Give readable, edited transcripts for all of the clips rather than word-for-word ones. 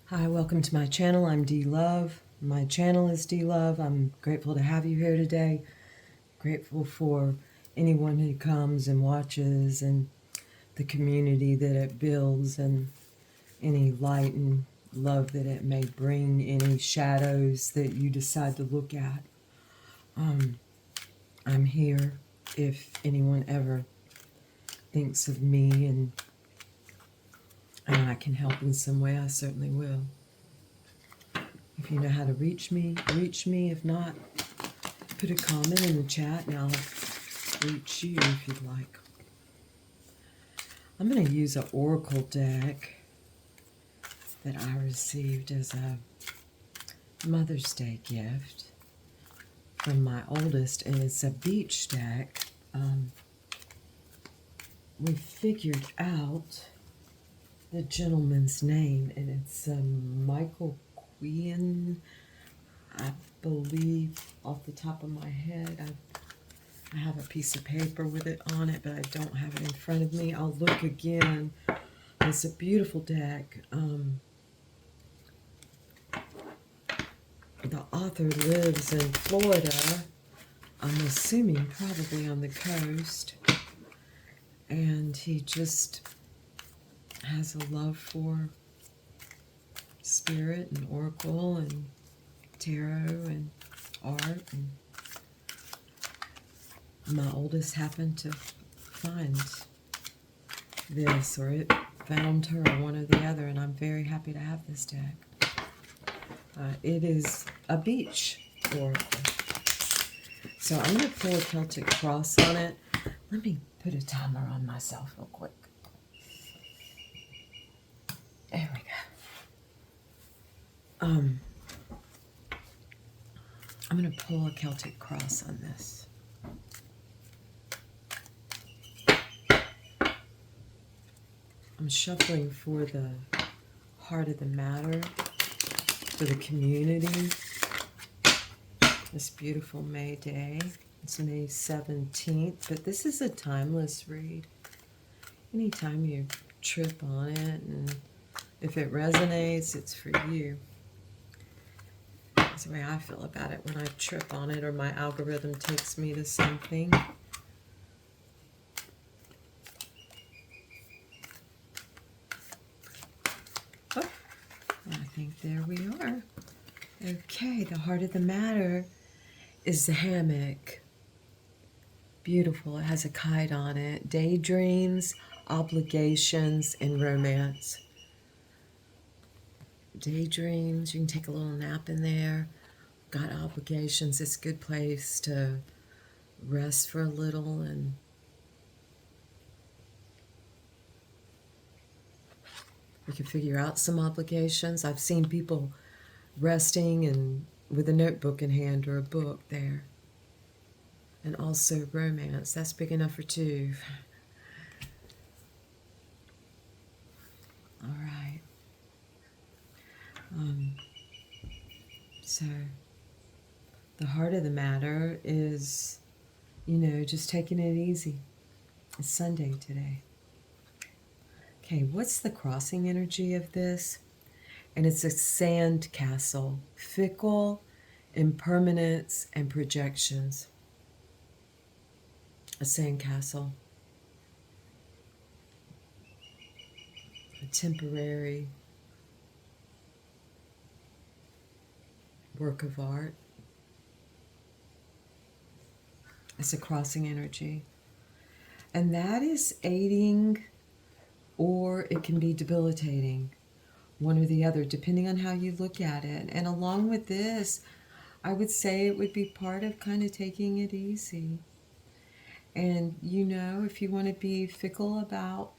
Hi, welcome to my channel. I'm D Love. My channel is D Love. I'm grateful to have you here today. Grateful for anyone who comes and watches and the community that it builds and any light and love that it may bring, any shadows that you decide to look at. I'm here if anyone ever thinks of me and I can help in some way. I certainly will. If you know how to reach me, reach me. If not, put a comment in the chat and I'll reach you if you'd like. I'm going to use an oracle deck that I received as a Mother's Day gift from my oldest, and it's a beach deck. We figured out the gentleman's name, and it's Michael Queen, I believe, off the top of my head. I have a piece of paper with it on it, but I don't have it in front of me. I'll look again. It's a beautiful deck. The author lives in Florida. I'm assuming probably on the coast. And he just has a love for spirit and oracle and tarot and art. And my oldest happened to find this, or it found her, one or the other, and I'm very happy to have this deck. It is a beach oracle. So I'm going to pull a Celtic cross on it. Let me put a timer on myself real quick. There we go. I'm going to pull a Celtic cross on this. I'm shuffling for the heart of the matter, for the community. This beautiful May day. It's May 17th, but this is a timeless read. Anytime you trip on it, and if it resonates, it's for you. That's the way I feel about it when I trip on it or my algorithm takes me to something. Oh, I think there we are. Okay, the heart of the matter is the hammock. Beautiful. It has a kite on it. Daydreams, obligations, and romance. Daydreams, you can take a little nap in there. Got obligations, it's a good place to rest for a little, and you can figure out some obligations. I've seen people resting and with a notebook in hand or a book there. And also romance, that's big enough for two. All right. So the heart of the matter is, just taking it easy. It's Sunday today. Okay, what's the crossing energy of this? And it's a sand castle, fickle, impermanence, and projections. A sand castle. A temporary work of art. It's a crossing energy. And that is aiding, or it can be debilitating, one or the other, depending on how you look at it. And along with this, I would say it would be part of kind of taking it easy. And, if you want to be fickle about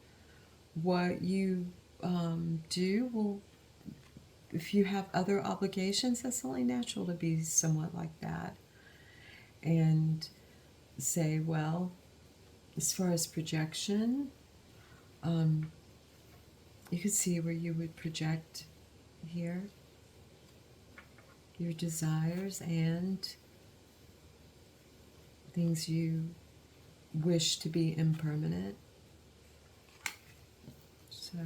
what you do, well, if you have other obligations, that's only natural to be somewhat like that. And say, well, as far as projection, you could see where you would project here your desires and things you wish to be impermanent. So,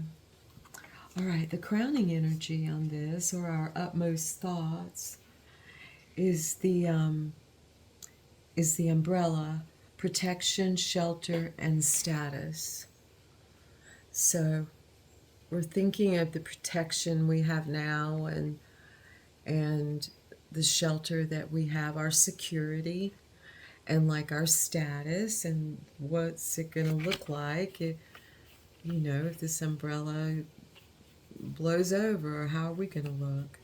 All right, the crowning energy on this, or our utmost thoughts, is the umbrella, protection, shelter, and status. So we're thinking of the protection we have now, and the shelter that we have, our security, and like our status, and what's it going to look like if, if this umbrella blows over, or how are we going to look?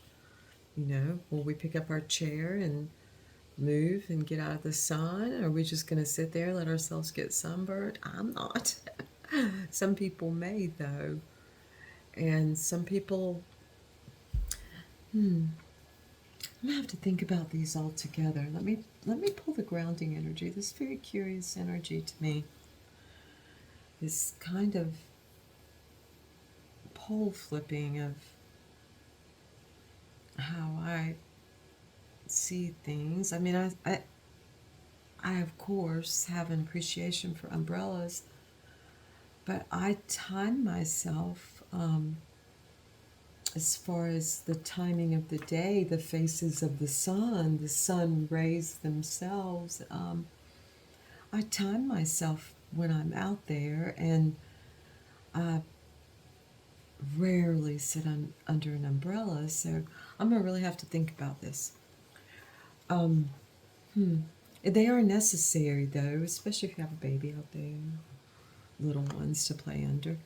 Will we pick up our chair and move and get out of the sun? Or are we just going to sit there and let ourselves get sunburned? I'm not. Some people may, though. And some people, I'm going to have to think about these all together. Let me pull the grounding energy, this very curious energy to me. This kind of pole flipping of how I see things. I mean, I of course have an appreciation for umbrellas, but I time myself as far as the timing of the day, the phases of the sun rays themselves. I time myself when I'm out there, and I rarely sit under an umbrella, so I'm going to really have to think about this. They are necessary, though, especially if you have a baby out there, little ones to play under.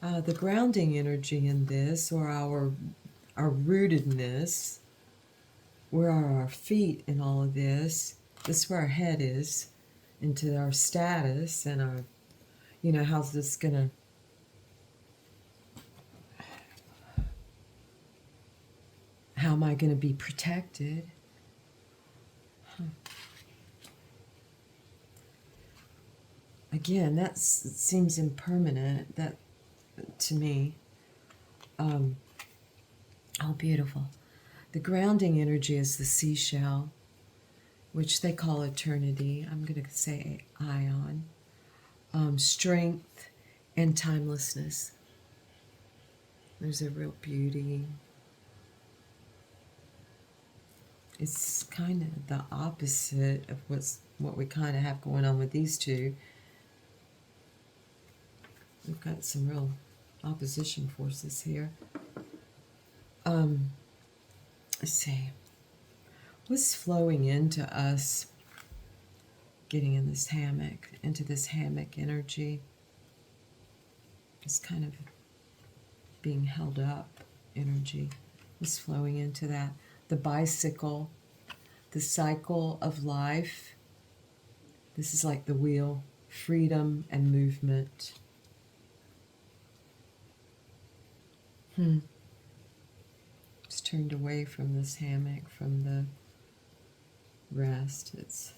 The grounding energy in this, or our rootedness, where are our feet in all of this? This is where our head is, into our status and our, how's this gonna, how am I gonna be protected? Again, that seems impermanent, that to me. Oh, beautiful. The grounding energy is the seashell, which they call eternity. I'm going to say ion. Strength and timelessness. There's a real beauty. It's kind of the opposite of what we kind of have going on with these two. We've got some real opposition forces here. Let's see. What's flowing into us getting in this hammock, into this hammock energy? It's kind of being held up energy. What's flowing into that? The bicycle, the cycle of life. This is like the wheel, freedom and movement. It's turned away from this hammock, from the rest. It's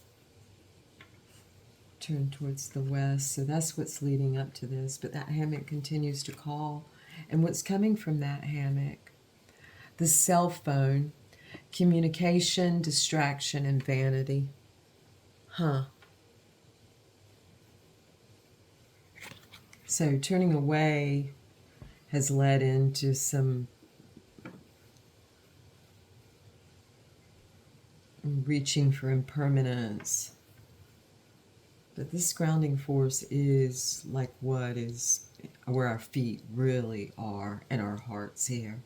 turned towards the west, so that's what's leading up to this. But that hammock continues to call. And what's coming from that hammock? The cell phone, communication, distraction, and vanity. So turning away has led into some reaching for impermanence. But this grounding force is like what is where our feet really are, and our hearts here.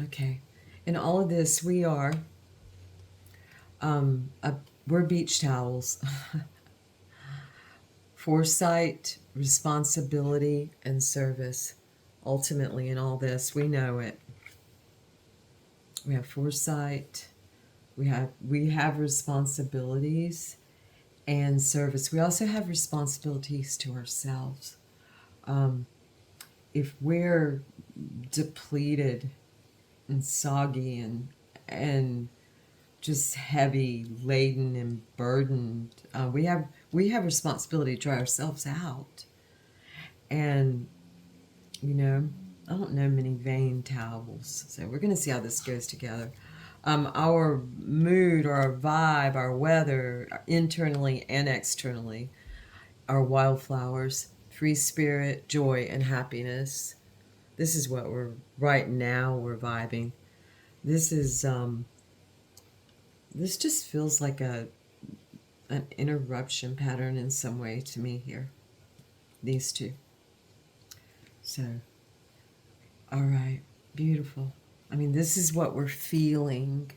Okay. In all of this, we are we're beach towels. Foresight, responsibility, and service. Ultimately, in all this, we know it. We have foresight. We have responsibilities and service. We also have responsibilities to ourselves. If we're depleted and soggy and just heavy, laden, and burdened, we have responsibility to dry ourselves out. And I don't know many vain towels, so we're going to see how this goes together. Our mood or our vibe, our weather, internally and externally, are wildflowers, free spirit, joy, and happiness. This is what right now we're vibing. This is this just feels like an interruption pattern in some way to me here. These two. So, all right, beautiful. I mean, this is what we're feeling,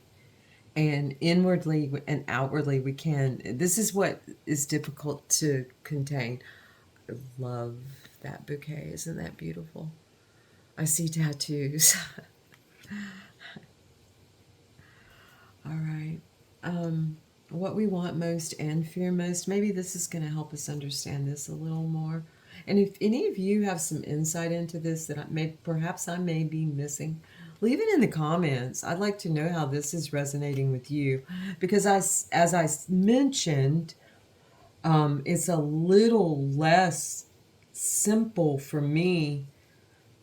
and inwardly and outwardly we can. This is what is difficult to contain. I love that bouquet. Isn't that beautiful? I see tattoos. All right. What we want most and fear most. Maybe this is going to help us understand this a little more. And if any of you have some insight into this that perhaps I may be missing, leave it in the comments. I'd like to know how this is resonating with you, because as I mentioned, it's a little less simple for me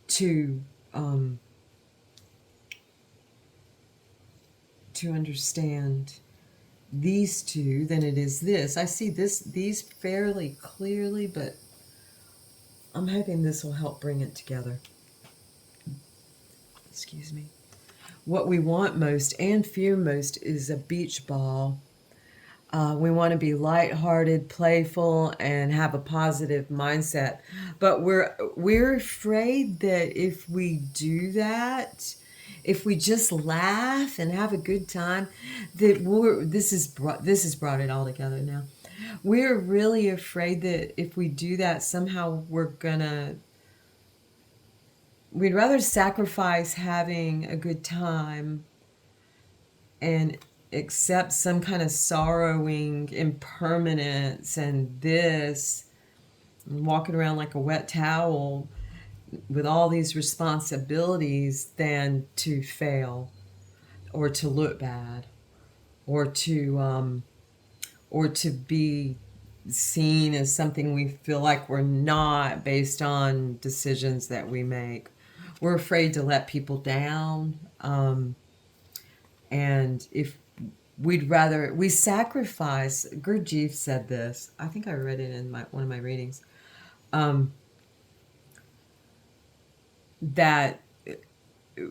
to understand these two than it is this. I see these fairly clearly, but I'm hoping this will help bring it together. Excuse me. What we want most and fear most is a beach ball. We want to be lighthearted, playful, and have a positive mindset. But we're afraid that if we do that, if we just laugh and have a good time, that this has brought it all together now. We're really afraid that if we do that, somehow we'd rather sacrifice having a good time and accept some kind of sorrowing impermanence and walking around like a wet towel with all these responsibilities than to fail or to look bad or to be seen as something we feel like we're not based on decisions that we make. We're afraid to let people down. And if we sacrifice, Gurdjieff said this, I think I read it in one of my readings, that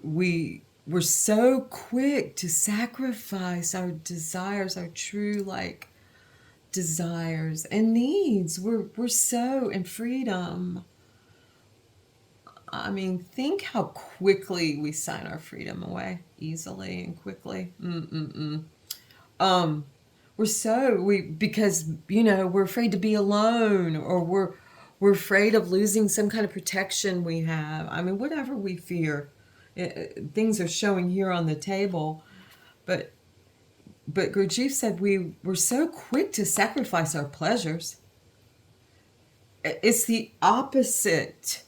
we're so quick to sacrifice our desires, our true desires and needs. We're so in freedom. I mean, think how quickly we sign our freedom away, easily and quickly. Because we're afraid to be alone, or we're afraid of losing some kind of protection we have. I mean, whatever we fear, things are showing here on the table, but Gurdjieff said we're so quick to sacrifice our pleasures. It's the opposite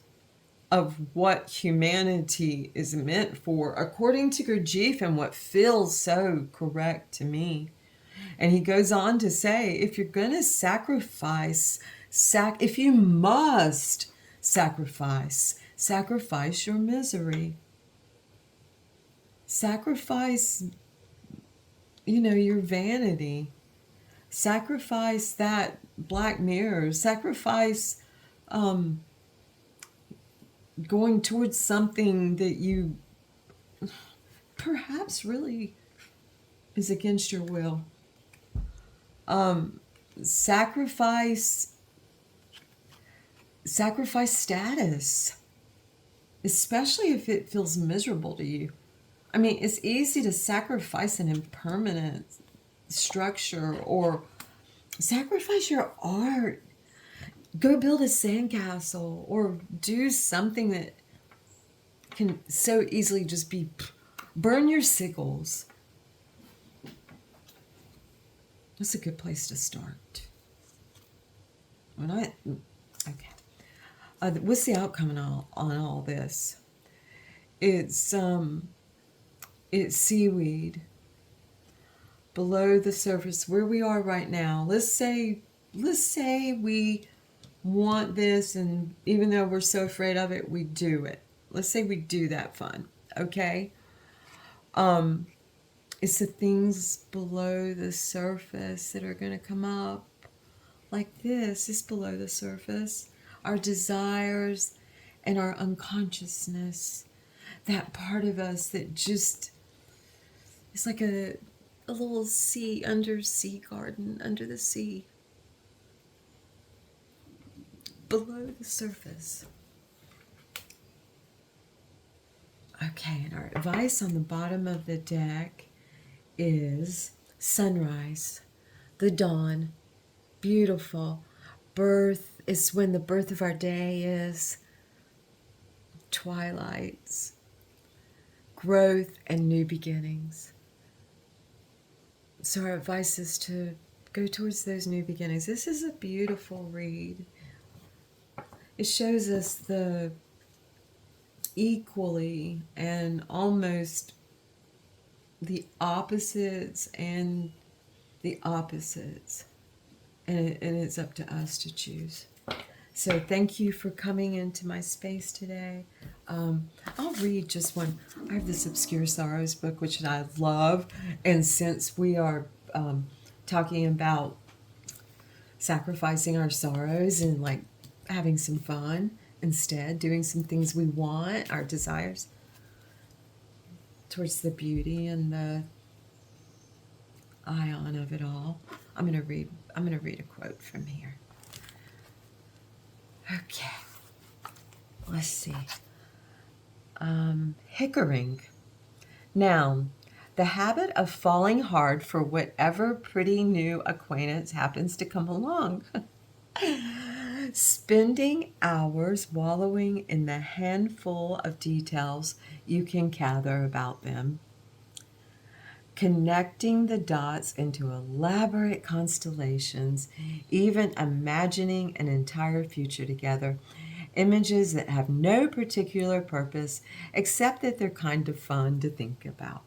of what humanity is meant for, according to Gurdjieff, and what feels so correct to me. And he goes on to say, if you're going to sacrifice, if you must sacrifice your misery. Sacrifice, your vanity. Sacrifice that black mirror. Sacrifice going towards something that you perhaps really is against your will. Sacrifice status, especially if it feels miserable to you. I mean, it's easy to sacrifice an impermanent structure, or sacrifice your art. Go build a sandcastle, or do something that can so easily just be, burn your sickles. That's a good place to start. Okay. What's the outcome on all this? It's seaweed below the surface where we are right now. Let's say we want this, and even though we're so afraid of it, we do it. Let's say we do that fun, okay? It's the things below the surface that are going to come up. Like this is below the surface. Our desires and our unconsciousness. That part of us that just is like a little undersea garden under the sea. Below the surface. Okay, and our advice on the bottom of the deck is sunrise, the dawn, beautiful. Birth is when the birth of our day is. Twilights, growth, and new beginnings. So our advice is to go towards those new beginnings. This is a beautiful read. It shows us the equally and almost the opposites and the opposites. And it's up to us to choose. So thank you for coming into my space today. I'll read just one. I have this Obscure Sorrows book, which I love. And since we are talking about sacrificing our sorrows and like having some fun instead, doing some things we want, our desires, towards the beauty and the ion of it all, I'm gonna read a quote from here. Okay, let's see. Hickering. Noun, the habit of falling hard for whatever pretty new acquaintance happens to come along. Spending hours wallowing in the handful of details you can gather about them. Connecting the dots into elaborate constellations, even imagining an entire future together. Images that have no particular purpose except that they're kind of fun to think about.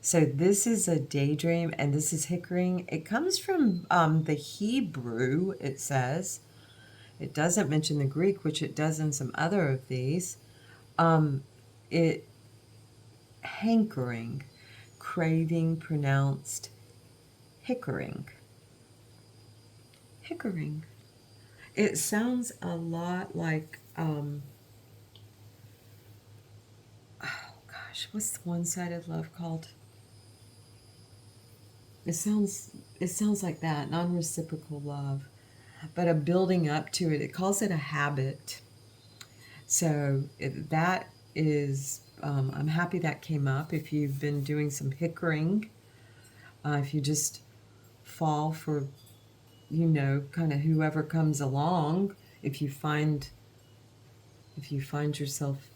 So this is a daydream, and this is Hickering. It comes from the Hebrew, it says. It doesn't mention the Greek, which it does in some other of these. It hankering, craving, pronounced Hickering. Hickering. It sounds a lot like, oh gosh, what's the one-sided love called? It sounds like that, non-reciprocal love, but a building up to it. It calls it a habit. So that is, I'm happy that came up. If you've been doing some hickering, if you just fall for, kind of whoever comes along, if you find yourself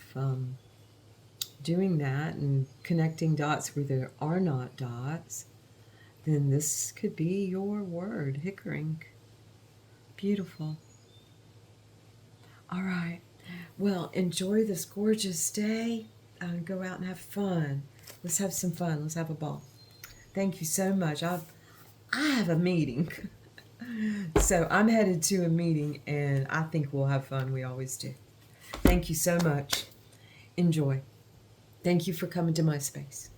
doing that and connecting dots where there are not dots, then this could be your word, Hickering. Beautiful. All right. Well, enjoy this gorgeous day. Go out and have fun. Let's have some fun. Let's have a ball. Thank you so much. I have a meeting. So I'm headed to a meeting, and I think we'll have fun. We always do. Thank you so much. Enjoy. Thank you for coming to my space.